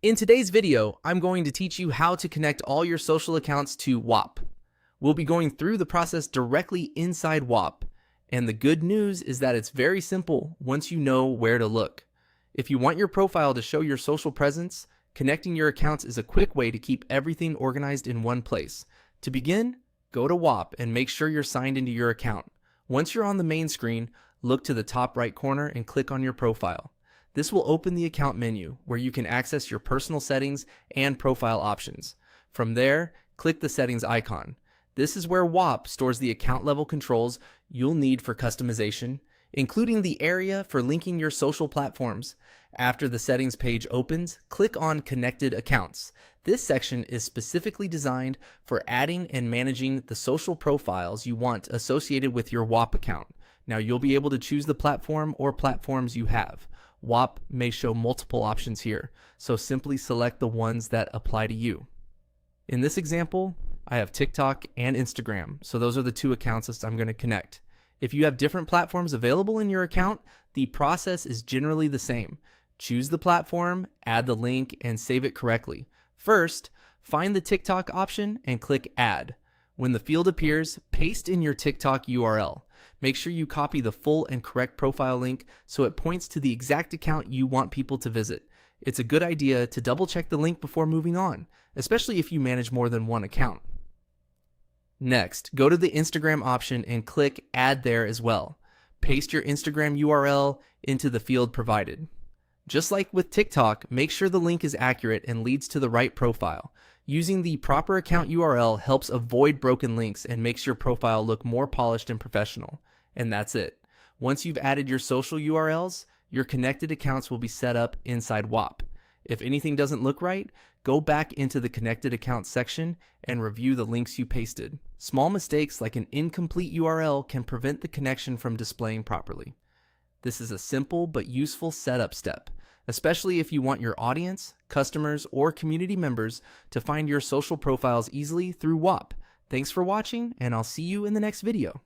In today's video, I'm going to teach you how to connect all your social accounts to Whop. We'll be going through the process directly inside Whop, and the good news is that it's very simple once you know where to look. If you want your profile to show your social presence, connecting your accounts is a quick way to keep everything organized in one place. To begin, go to Whop and make sure you're signed into your account. Once you're on the main screen, look to the top right corner and click on your profile. This will open the account menu where you can access your personal settings and profile options. From there, click the settings icon. This is where Whop stores the account level controls you'll need for customization, including the area for linking your social platforms. After the settings page opens, click on Connected Accounts. This section is specifically designed for adding and managing the social profiles you want associated with your Whop account. Now you'll be able to choose the platform or platforms you have. Whop may show multiple options here, so simply select the ones that apply to you. In this example, I have TikTok and Instagram, so those are the two accounts that I'm going to connect. If you have different platforms available in your account, the process is generally the same. Choose the platform, add the link, and save it correctly. First, find the TikTok option and click Add. When the field appears, paste in your TikTok URL. Make sure you copy the full and correct profile link so it points to the exact account you want people to visit. It's a good idea to double check the link before moving on, especially if you manage more than one account. Next, go to the Instagram option and click Add there as well. Paste your Instagram URL into the field provided. Just like with TikTok, make sure the link is accurate and leads to the right profile. Using the proper account URL helps avoid broken links and makes your profile look more polished and professional. And that's it. Once you've added your social URLs, your connected accounts will be set up inside Whop. If anything doesn't look right, go back into the connected accounts section and review the links you pasted. Small mistakes like an incomplete URL can prevent the connection from displaying properly. This is a simple but useful setup step, especially if you want your audience, customers, or community members to find your social profiles easily through Whop. Thanks for watching, and I'll see you in the next video.